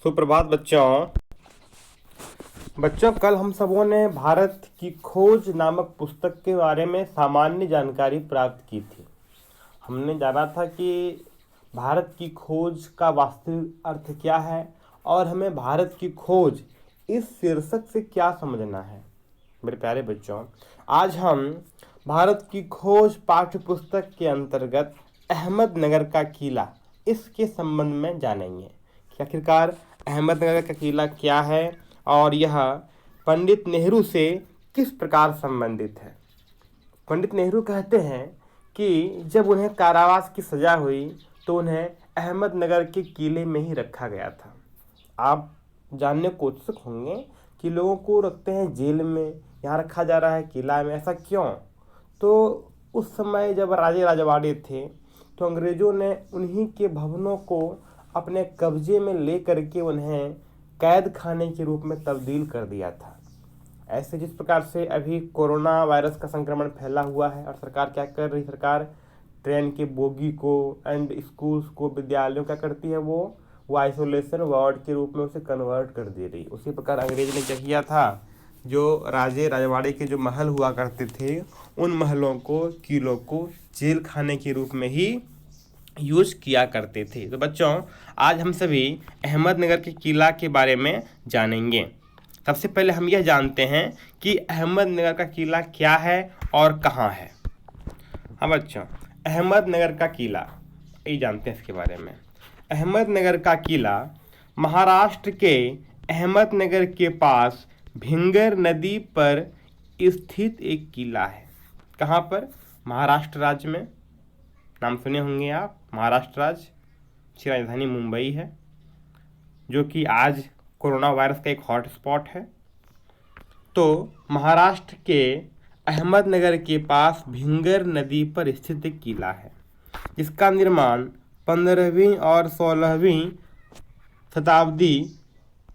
सुप्रभात बच्चों। कल हम सबों ने भारत की खोज नामक पुस्तक के बारे में सामान्य जानकारी प्राप्त की थी। हमने जाना था कि भारत की खोज का वास्तविक अर्थ क्या है और हमें भारत की खोज इस शीर्षक से क्या समझना है। मेरे प्यारे बच्चों, आज हम भारत की खोज पाठ्य पुस्तक के अंतर्गत अहमदनगर का किला इसके संबंध में जानेंगे कि आखिरकार अहमदनगर का किला क्या है और यह पंडित नेहरू से किस प्रकार संबंधित है। पंडित नेहरू कहते हैं कि जब उन्हें कारावास की सजा हुई तो उन्हें अहमदनगर के किले में ही रखा गया था। आप जानने को उत्सुक होंगे कि लोगों को रखते हैं जेल में, यहाँ रखा जा रहा है किला में, ऐसा क्यों? तो उस समय जब राजे राजवाड़े थे तो अंग्रेज़ों ने उन्हीं के भवनों को अपने कब्जे में ले करके उन्हें कैद खाने के रूप में तब्दील कर दिया था। ऐसे जिस प्रकार से अभी कोरोना वायरस का संक्रमण फैला हुआ है और सरकार क्या कर रही, सरकार ट्रेन के बोगी को एंड स्कूल्स को, विद्यालयों क्या करती है, वो आइसोलेशन वार्ड के रूप में उसे कन्वर्ट कर दे रही। उसी प्रकार अंग्रेज ने क्या किया था, जो राजे राजवाड़े के जो महल हुआ करते थे उन महलों को, किलों को जेल खाने के रूप में ही यूज किया करते थे। तो बच्चों, आज हम सभी अहमदनगर के किला के बारे में जानेंगे। सबसे पहले हम यह जानते हैं कि अहमदनगर का किला क्या है और कहाँ है। हाँ बच्चों, अहमदनगर का किला ये जानते हैं इसके बारे में। अहमदनगर का किला महाराष्ट्र के अहमदनगर के पास भिंगर नदी पर स्थित एक किला है। कहाँ पर? महाराष्ट्र राज्य में। नाम सुने होंगे आप, महाराष्ट्र राज्य, इसकी राजधानी मुंबई है, जो कि आज कोरोना वायरस का एक हॉटस्पॉट है। तो महाराष्ट्र के अहमदनगर के पास भिंगर नदी पर स्थित एक किला है, जिसका निर्माण 15वीं और 16वीं शताब्दी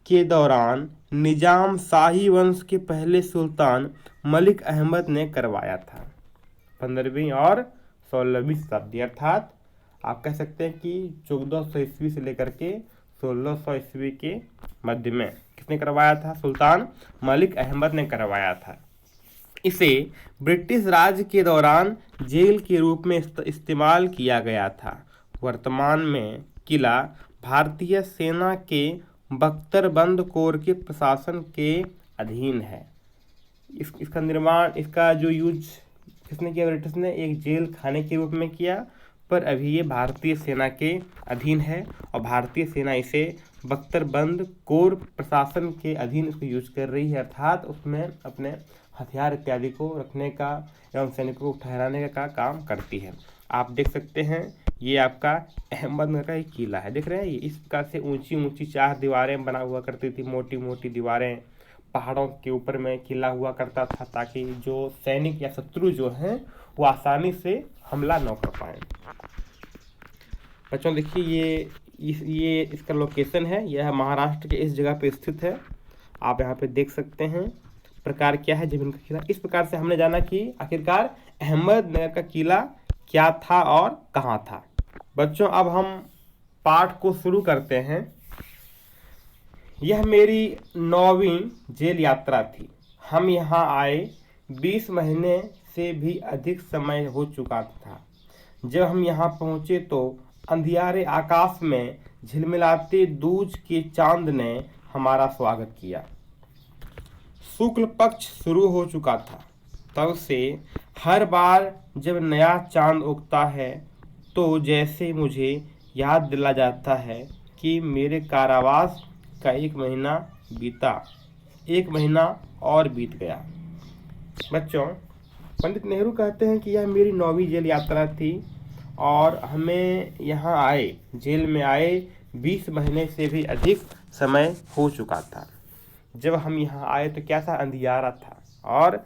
के दौरान निजाम शाही वंश के पहले सुल्तान मलिक अहमद ने करवाया था। 15वीं और 16वीं शताब्दी, अर्थात आप कह सकते हैं कि 1400 ईस्वी से लेकर के 1600 ईस्वी के मध्य में किसने करवाया था? सुल्तान मलिक अहमद ने करवाया था। इसे ब्रिटिश राज के दौरान जेल के रूप में इस्तेमाल किया गया था। वर्तमान में किला भारतीय सेना के बख्तरबंद कोर के प्रशासन के अधीन है। इसका निर्माण, इसका जो यूज किसने किया? ब्रिटिश ने एक जेल खाने के रूप में किया, पर अभी ये भारतीय सेना के अधीन है और भारतीय सेना इसे बख्तरबंद कोर प्रशासन के अधीन इसको यूज कर रही है, अर्थात उसमें अपने हथियार इत्यादि को रखने का एवं सैनिकों को ठहराने का काम करती है। आप देख सकते हैं, ये आपका अहमदनगर का एक किला है, देख रहे हैं। ये इस प्रकार से ऊंची ऊंची 4 दीवारें बना हुआ करती थी, मोटी मोटी दीवारें, पहाड़ों के ऊपर में किला हुआ करता था, ताकि जो सैनिक या शत्रु जो हैं वो आसानी से हमला न कर पाए। बच्चों देखिए, ये इसका लोकेशन है, यह महाराष्ट्र के इस जगह पे स्थित है। आप यहाँ पे देख सकते हैं प्रकार क्या है जमीन का किला। इस प्रकार से हमने जाना कि आखिरकार अहमदनगर का किला क्या था और कहाँ था। बच्चों, अब हम पाठ को शुरू करते हैं। यह मेरी 9वीं जेल यात्रा थी। हम यहाँ आए 20 महीने से भी अधिक समय हो चुका था। जब हम यहाँ पहुँचे तो अंधियारे आकाश में झिलमिलाते दूज के चांद ने हमारा स्वागत किया। शुक्ल पक्ष शुरू हो चुका था। तब से हर बार जब नया चांद उगता है तो जैसे मुझे याद दिला जाता है कि मेरे कारावास का 1 महीना बीता, 1 महीना और बीत गया। बच्चों, पंडित नेहरू कहते हैं कि यह मेरी 9वीं जेल यात्रा थी और हमें यहाँ आए, जेल में आए 20 महीने से भी अधिक समय हो चुका था। जब हम यहाँ आए तो क्या था? अंधियारा था और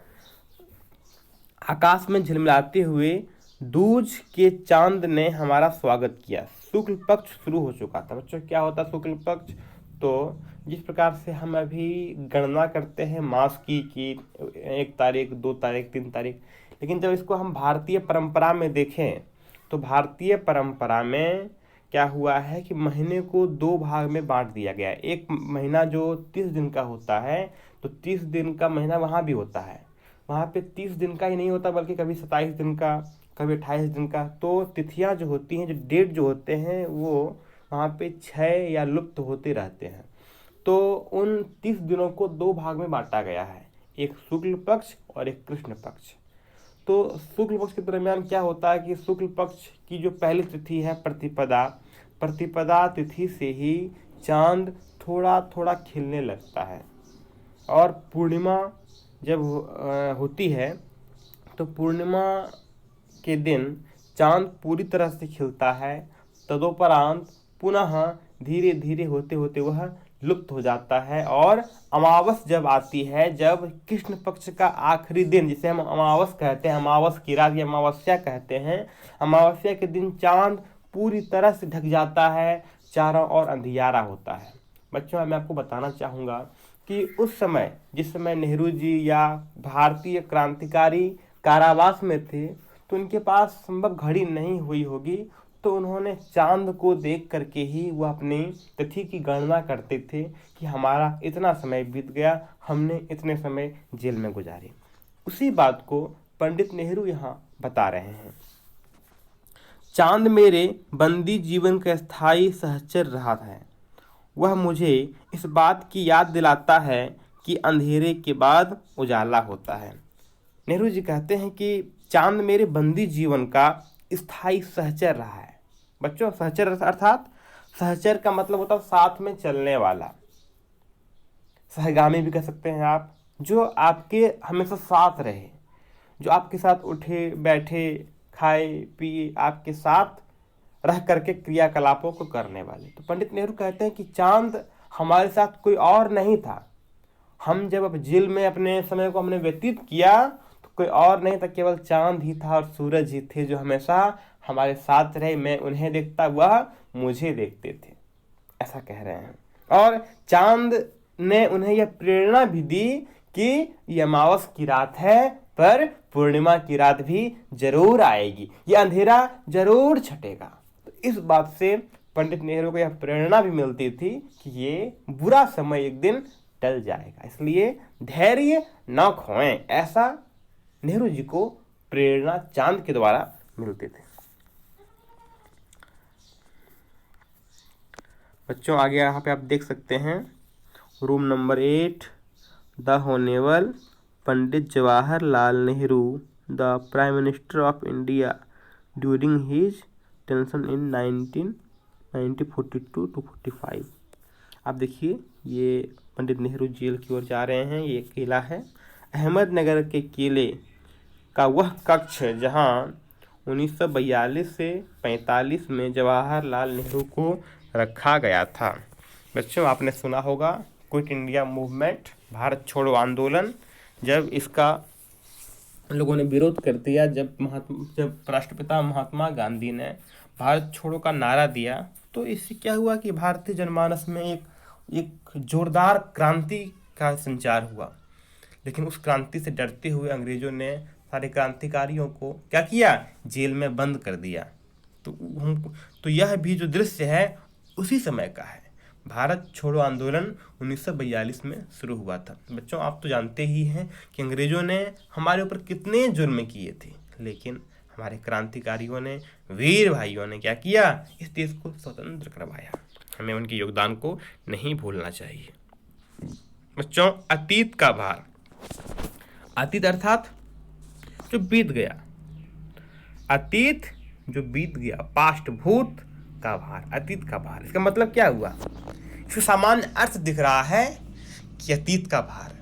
आकाश में झिलमिलाते हुए दूज के चांद ने हमारा स्वागत किया। शुक्ल पक्ष शुरू हो चुका था। बच्चों, क्या होता शुक्ल पक्ष? तो जिस प्रकार से हम अभी गणना करते हैं मास की कि 1 तारीख, 2 तारीख, 3 तारीख, लेकिन जब इसको हम भारतीय परंपरा में देखें तो भारतीय परंपरा में क्या हुआ है कि महीने को 2 भाग में बांट दिया गया है। एक महीना जो 30 दिन का होता है, तो 30 दिन का महीना वहाँ भी होता है, वहाँ पे 30 दिन का ही नहीं होता बल्कि कभी 27 दिन का, कभी 28 दिन का। तो तिथियाँ जो होती हैं, जो डेट जो होते हैं, वो वहाँ पे क्षय या लुप्त होते रहते हैं। तो उन 30 दिनों को 2 भाग में बांटा गया है, एक शुक्ल पक्ष और एक कृष्ण पक्ष। तो शुक्ल पक्ष के दरमियान क्या होता है कि शुक्ल पक्ष की जो पहली तिथि है प्रतिपदा, प्रतिपदा तिथि से ही चांद थोड़ा थोड़ा खिलने लगता है, और पूर्णिमा जब होती है तो पूर्णिमा के दिन चांद पूरी तरह से खिलता है। तदोपरांत पुनः धीरे धीरे होते होते वह लुप्त हो जाता है, और अमावस जब आती है, जब कृष्ण पक्ष का आखिरी दिन, जिसे हम अमावस कहते हैं, अमावस की रात या अमावस्या कहते हैं, अमावस्या के दिन चांद पूरी तरह से ढक जाता है, चारों ओर अंधियारा होता है। बच्चों, मैं आपको बताना चाहूँगा कि उस समय, जिस समय नेहरू जी या भारतीय क्रांतिकारी कारावास में थे, तो उनके पास संभव घड़ी नहीं हुई होगी, तो उन्होंने चांद को देख करके ही वह अपनी तिथि की गणना करते थे कि हमारा इतना समय बीत गया, हमने इतने समय जेल में गुजारे। उसी बात को पंडित नेहरू यहाँ बता रहे हैं। चांद मेरे बंदी जीवन का स्थायी सहचर रहा है, वह मुझे इस बात की याद दिलाता है कि अंधेरे के बाद उजाला होता है। नेहरू जी कहते हैं कि चांद मेरे बंदी जीवन का स्थायी सहचर रहा है। बच्चों, सहचर अर्थात, सहचर का मतलब होता है साथ में चलने वाला, सहगामी भी कह सकते हैं आप, जो आपके हमेशा साथ रहे, जो आपके साथ उठे बैठे खाए पिए, आपके साथ रह करके क्रियाकलापों को करने वाले। तो पंडित नेहरू कहते हैं कि चांद हमारे साथ कोई और नहीं था। हम जब अब जेल में अपने समय को हमने व्यतीत किया, तो कोई और नहीं था, केवल चांद ही था और सूरज ही थे जो हमेशा हमारे साथ रहे। मैं उन्हें देखता, वह मुझे देखते थे, ऐसा कह रहे हैं। और चांद ने उन्हें यह प्रेरणा भी दी कि यह अमावस की रात है, पर पूर्णिमा की रात भी जरूर आएगी, यह अंधेरा जरूर छटेगा। तो इस बात से पंडित नेहरू को यह प्रेरणा भी मिलती थी कि ये बुरा समय एक दिन टल जाएगा, इसलिए धैर्य न खोएं, ऐसा नेहरू जी को प्रेरणा चांद के द्वारा मिलते थे। बच्चों, आगे यहाँ पे आप देख सकते हैं room number 8, the honourable Pandit Jawaharlal Nehru, the prime minister of India during his tension in 1942 to 45। आप देखिए, ये पंडित नेहरू जेल की ओर जा रहे हैं। ये किला है अहमदनगर के किले का वह कक्ष जहां 1942 से 45 में जवाहरलाल नेहरू को रखा गया था। बच्चों, आपने सुना होगा क्विट इंडिया मूवमेंट, भारत छोड़ो आंदोलन, जब इसका लोगों ने विरोध कर दिया, जब राष्ट्रपिता महात्मा गांधी ने भारत छोड़ो का नारा दिया, तो इससे क्या हुआ कि भारतीय जनमानस में एक जोरदार क्रांति का संचार हुआ। लेकिन उस क्रांति से डरते हुए अंग्रेजों ने सारे क्रांतिकारियों को क्या किया, जेल में बंद कर दिया। तो यह भी जो दृश्य है उसी समय का है। भारत छोड़ो आंदोलन 1942 में शुरू हुआ था। बच्चों, आप तो जानते ही हैं कि अंग्रेजों ने हमारे ऊपर कितने जुर्म किए थे, लेकिन हमारे क्रांतिकारियों ने, वीर भाइयों ने क्या किया, इस देश को स्वतंत्र करवाया। हमें उनके योगदान को नहीं भूलना चाहिए। बच्चों, अतीत का भार, अतीत अर्थात जो बीत गया, अतीत जो बीत गया, पास्ट, भूत का भार, अतीत का भार। इसका मतलब क्या हुआ, इसका सामान्य अर्थ दिख रहा है कि अतीत का भार,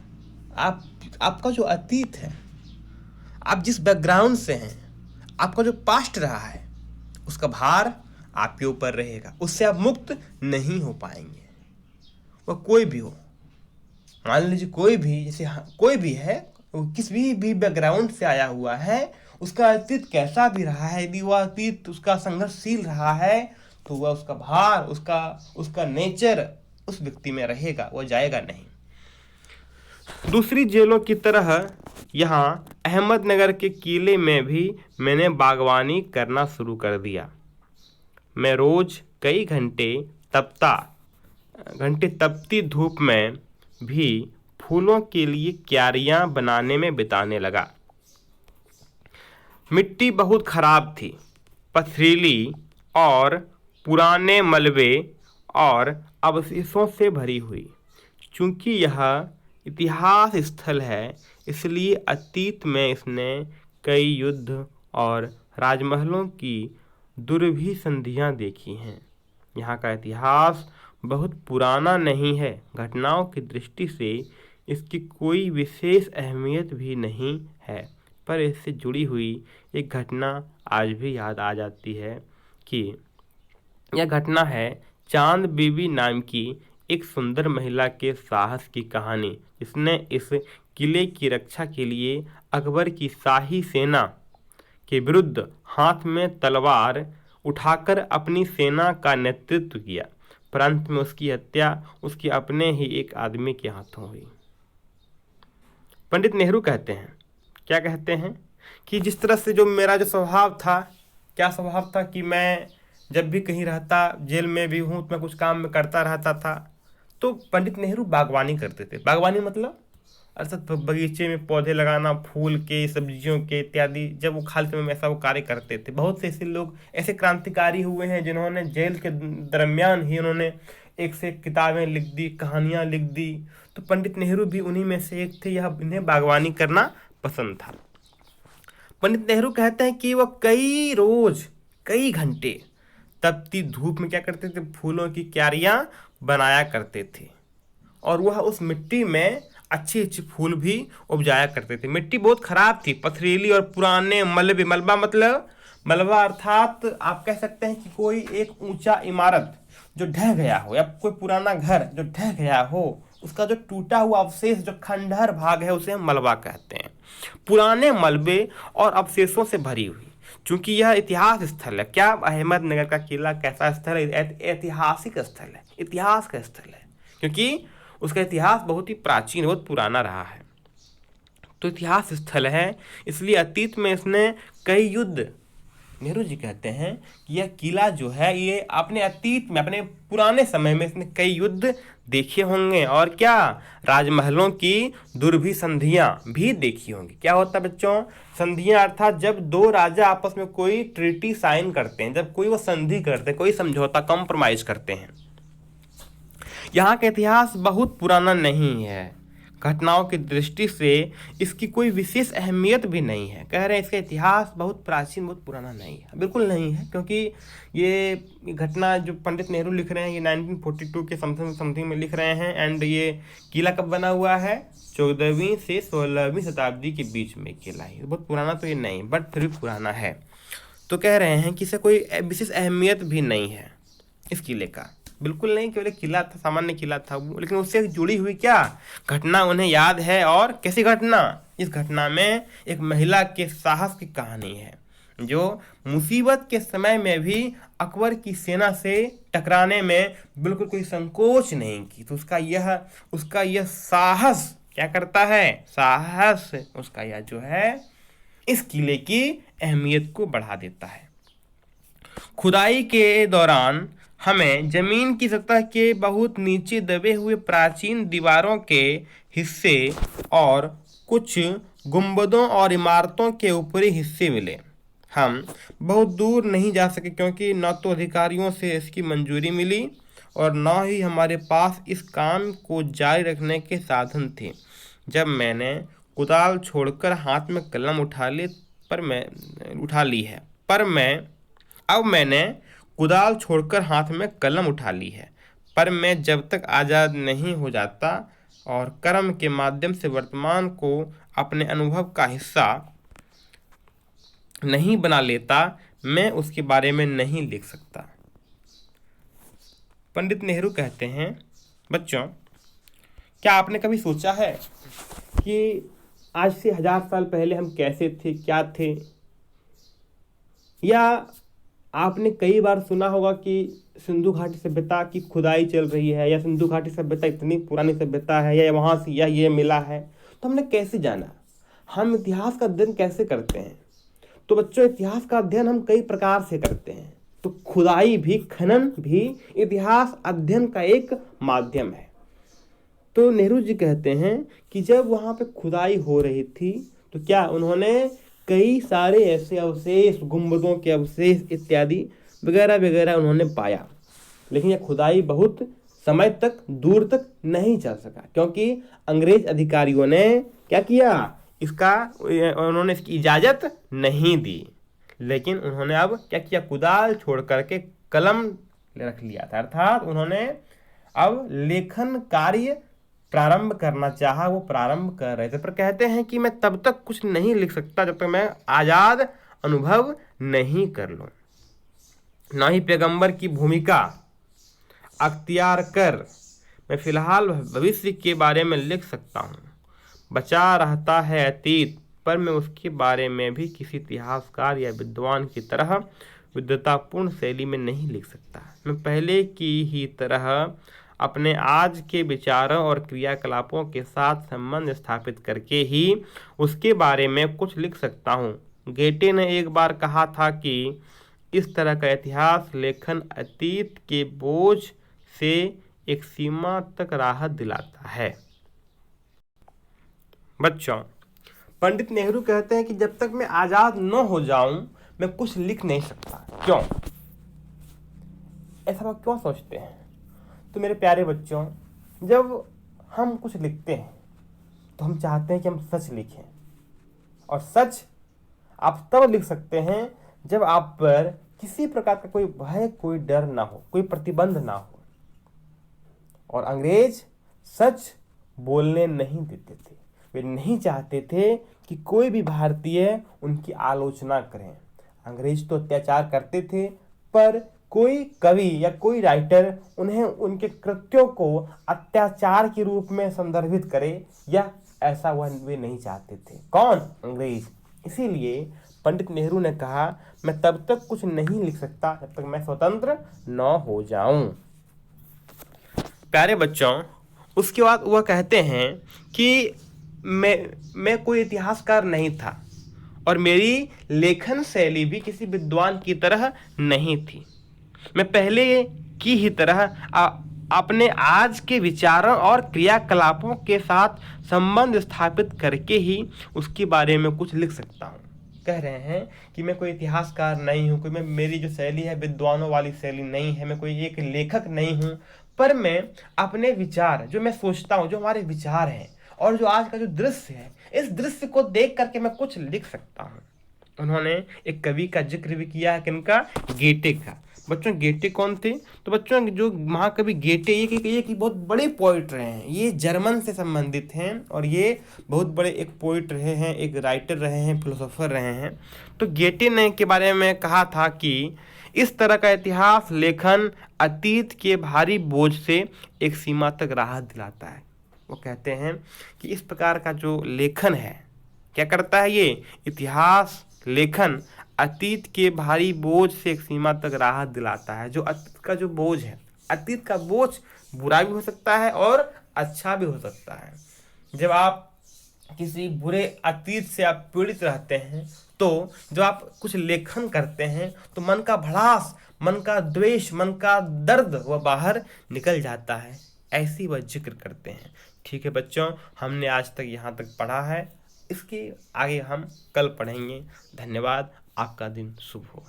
आपका जो अतीत है, आप जिस बैकग्राउंड से हैं, आपका जो पास्ट रहा है, उसका भार आपके ऊपर रहेगा, उससे आप मुक्त नहीं हो पाएंगे। वह कोई भी हो, मान लीजिए कोई भी, जैसे कोई भी है, किसी भी बैकग्राउंड से आया हुआ है, उसका अतीत कैसा भी रहा है, यदि वह अतीत उसका संघर्षशील रहा है, तो वह उसका भार, उसका नेचर उस व्यक्ति में रहेगा, वह जाएगा नहीं। दूसरी जेलों की तरह यहाँ अहमदनगर के किले में भी मैंने बागवानी करना शुरू कर दिया। मैं रोज कई घंटे तपती धूप में भी फूलों के लिए क्यारियां बनाने में बिताने लगा। मिट्टी बहुत खराब थी, पथरीली और पुराने मलबे और अवशेषों से भरी हुई। चूंकि यह इतिहास स्थल है, इसलिए अतीत में इसने कई युद्ध और राजमहलों की दुर्भी संधियां देखी हैं। यहाँ का इतिहास बहुत पुराना नहीं है। घटनाओं की दृष्टि से इसकी कोई विशेष अहमियत भी नहीं है, पर इससे जुड़ी हुई एक घटना आज भी याद आ जाती है कि यह घटना है चांद बीबी नाम की एक सुंदर महिला के साहस की कहानी, जिसने इस किले की रक्षा के लिए अकबर की शाही सेना के विरुद्ध हाथ में तलवार उठाकर अपनी सेना का नेतृत्व किया। परंतु में उसकी हत्या उसके अपने ही एक आदमी के हाथों हुई। पंडित नेहरू कहते हैं, क्या कहते हैं कि जिस तरह से जो मेरा जो स्वभाव था, क्या स्वभाव था कि मैं जब भी कहीं रहता, जेल में भी हूँ, तो मैं कुछ काम में करता रहता था। तो पंडित नेहरू बागवानी करते थे। बागवानी मतलब अर्थात बगीचे में पौधे लगाना, फूल के, सब्जियों के इत्यादि। जब वो खाली समय में ऐसा वो कार्य करते थे। बहुत से ऐसे लोग, ऐसे क्रांतिकारी हुए हैं जिन्होंने जेल के दरमियान ही उन्होंने एक से एक किताबें लिख दी, कहानियाँ लिख दी। तो पंडित नेहरू भी उन्हीं में से एक थे। यह इन्हें बागवानी करना पसंद था। पंडित नेहरू कहते हैं कि वह कई घंटे तपती धूप में क्या करते थे, फूलों की क्यारियां बनाया करते थे, और वह उस मिट्टी में अच्छे अच्छे फूल भी उपजाया करते थे। मिट्टी बहुत खराब थी, पथरीली और पुराने मलबे। मलबा अर्थात आप कह सकते हैं कि कोई एक ऊंचा इमारत जो ढह गया हो, या कोई पुराना घर जो ढह गया हो, उसका जो टूटा हुआ अवशेष, जो खंडहर भाग है, उसे हम मलबा कहते हैं। पुराने मलबे और अवशेषों से भरी हुई। चूंकि यह इतिहास स्थल है। क्या अहमदनगर का किला कैसा स्थल है? ऐतिहासिक स्थल है, इतिहास का स्थल है, क्योंकि उसका इतिहास बहुत ही प्राचीन, बहुत पुराना रहा है। तो इतिहास स्थल है, इसलिए अतीत में इसने कई युद्ध, नेहरू जी कहते हैं कि यह किला जो है, ये अपने अतीत में, अपने पुराने समय में इसने कई युद्ध देखे होंगे, और क्या राजमहलों की दुर्भी संधियां भी देखी होंगी। क्या होता है बच्चों? संधियां अर्थात जब दो राजा आपस में कोई ट्रीटी साइन करते हैं, जब कोई वो संधि करते हैं, कोई समझौता, कॉम्प्रोमाइज करते हैं। यहाँ का इतिहास बहुत पुराना नहीं है। घटनाओं की दृष्टि से इसकी कोई विशेष अहमियत भी नहीं है। कह रहे हैं इसका इतिहास बहुत प्राचीन, बहुत पुराना नहीं है। बिल्कुल नहीं है, क्योंकि ये घटना जो पंडित नेहरू लिख रहे हैं, ये 1942 के समथिंग में लिख रहे हैं। एंड ये किला कब बना हुआ है? 14वीं से 16वीं शताब्दी के बीच में किला है। बहुत पुराना तो ये नहीं, बट फिर भी पुराना है। तो कह रहे हैं कि इसे कोई विशेष अहमियत भी नहीं है इस किले का। बिल्कुल नहीं, केवल किला था, सामान्य किला था वो, लेकिन उससे जुड़ी हुई क्या घटना उन्हें याद है। और कैसी घटना? इस घटना में एक महिला के साहस की कहानी है, जो मुसीबत के समय में भी अकबर की सेना से टकराने में बिल्कुल कोई संकोच नहीं की। तो उसका यह साहस क्या करता है? साहस उसका यह जो है, इस किले की अहमियत को बढ़ा देता है। खुदाई के दौरान हमें जमीन की सतह के बहुत नीचे दबे हुए प्राचीन दीवारों के हिस्से और कुछ गुंबदों और इमारतों के ऊपरी हिस्से मिले। हम बहुत दूर नहीं जा सके, क्योंकि न तो अधिकारियों से इसकी मंजूरी मिली और न ही हमारे पास इस काम को जारी रखने के साधन थे। जब मैंने कुदाल छोड़कर हाथ में कलम उठा ली है, पर मैं जब तक आज़ाद नहीं हो जाता और कर्म के माध्यम से वर्तमान को अपने अनुभव का हिस्सा नहीं बना लेता, मैं उसके बारे में नहीं लिख सकता। पंडित नेहरू कहते हैं, बच्चों, क्या आपने कभी सोचा है कि आज से 1000 साल पहले हम कैसे थे, क्या थे? या आपने कई बार सुना होगा कि सिंधु घाटी सभ्यता की खुदाई चल रही है, या सिंधु घाटी सभ्यता इतनी पुरानी सभ्यता है, या वहाँ से ये मिला है। तो हमने कैसे जाना? हम इतिहास का अध्ययन कैसे करते हैं? तो बच्चों, इतिहास का अध्ययन हम कई प्रकार से करते हैं। तो खुदाई भी, खनन भी इतिहास अध्ययन का एक माध्यम है। तो नेहरू जी कहते हैं कि जब वहाँ पे खुदाई हो रही थी तो क्या उन्होंने कई सारे ऐसे अवशेष, गुंबदों के अवशेष इत्यादि वगैरह वगैरह उन्होंने पाया, लेकिन यह खुदाई बहुत समय तक, दूर तक नहीं चल सका, क्योंकि अंग्रेज अधिकारियों ने क्या किया, उन्होंने इसकी इजाज़त नहीं दी। लेकिन उन्होंने अब क्या किया, कुदाल छोड़ करके कलम रख लिया था, अर्थात उन्होंने अब लेखन कार्य प्रारंभ करना चाहा, वो प्रारंभ कर रहे थे। पर कहते हैं कि मैं तब तक कुछ नहीं लिख सकता जब तक मैं आज़ाद अनुभव नहीं कर लूँ, ना ही पैगंबर की भूमिका अख्तियार कर मैं फिलहाल भविष्य के बारे में लिख सकता हूँ। बचा रहता है अतीत, पर मैं उसके बारे में भी किसी इतिहासकार या विद्वान की तरह विद्वतापूर्ण शैली में नहीं लिख सकता। मैं पहले की ही तरह अपने आज के विचारों और क्रियाकलापों के साथ संबंध स्थापित करके ही उसके बारे में कुछ लिख सकता हूँ। गेटे ने एक बार कहा था कि इस तरह का इतिहास लेखन अतीत के बोझ से एक सीमा तक राहत दिलाता है। बच्चों, पंडित नेहरू कहते हैं कि जब तक मैं आज़ाद न हो जाऊं मैं कुछ लिख नहीं सकता। क्यों? ऐसा आप क्यों सोचते हैं? तो मेरे प्यारे बच्चों, जब हम कुछ लिखते हैं तो हम चाहते हैं कि हम सच लिखें, और सच आप तब लिख सकते हैं जब आप पर किसी प्रकार का कोई भय, कोई डर ना हो, कोई प्रतिबंध ना हो। और अंग्रेज सच बोलने नहीं देते थे, वे नहीं चाहते थे कि कोई भी भारतीय उनकी आलोचना करें। अंग्रेज तो अत्याचार करते थे, पर कोई कवि या कोई राइटर उन्हें, उनके कृत्यों को अत्याचार के रूप में संदर्भित करे, या ऐसा वह वे नहीं चाहते थे। कौन? अंग्रेज। इसीलिए पंडित नेहरू ने कहा, मैं तब तक कुछ नहीं लिख सकता जब तक मैं स्वतंत्र न हो जाऊं। प्यारे बच्चों, उसके बाद वह कहते हैं कि मैं कोई इतिहासकार नहीं था, और मेरी लेखन शैली भी किसी विद्वान की तरह नहीं थी। मैं पहले की ही तरह अपने आज के विचारों और क्रियाकलापों के साथ संबंध स्थापित करके ही उसके बारे में कुछ लिख सकता हूँ। कह रहे हैं कि मैं कोई इतिहासकार नहीं हूँ, मेरी जो शैली है विद्वानों वाली शैली नहीं है, मैं कोई एक लेखक नहीं हूँ, पर मैं अपने विचार, जो मैं सोचता हूँ, जो हमारे विचार हैं, और जो आज का जो दृश्य है, इस दृश्य को देख करके मैं कुछ लिख सकता हूँ। उन्होंने एक कवि का जिक्र भी किया है, किनका? गेटे का। बच्चों, गेटे कौन थे? तो बच्चों, जो महाकवि गेटे ये बहुत बड़े पोइट रहे हैं। ये जर्मन से संबंधित हैं, और ये बहुत बड़े एक पोइट रहे हैं, एक राइटर रहे हैं, फिलोसोफर रहे हैं। तो गेटे ने के बारे में कहा था कि इस तरह का इतिहास लेखन अतीत के भारी बोझ से एक सीमा तक राहत दिलाता है। वो कहते हैं कि इस प्रकार का जो लेखन है, क्या करता है? ये इतिहास लेखन अतीत के भारी बोझ से एक सीमा तक राहत दिलाता है। जो अतीत का जो बोझ है, अतीत का बोझ बुरा भी हो सकता है और अच्छा भी हो सकता है। जब आप किसी बुरे अतीत से आप पीड़ित रहते हैं, तो जब आप कुछ लेखन करते हैं तो मन का भड़ास, मन का द्वेष, मन का दर्द वह बाहर निकल जाता है। ऐसी वह जिक्र करते हैं। ठीक है बच्चों, हमने आज तक यहाँ तक पढ़ा है, इसके आगे हम कल पढ़ेंगे। धन्यवाद। आपका दिन शुभ हो।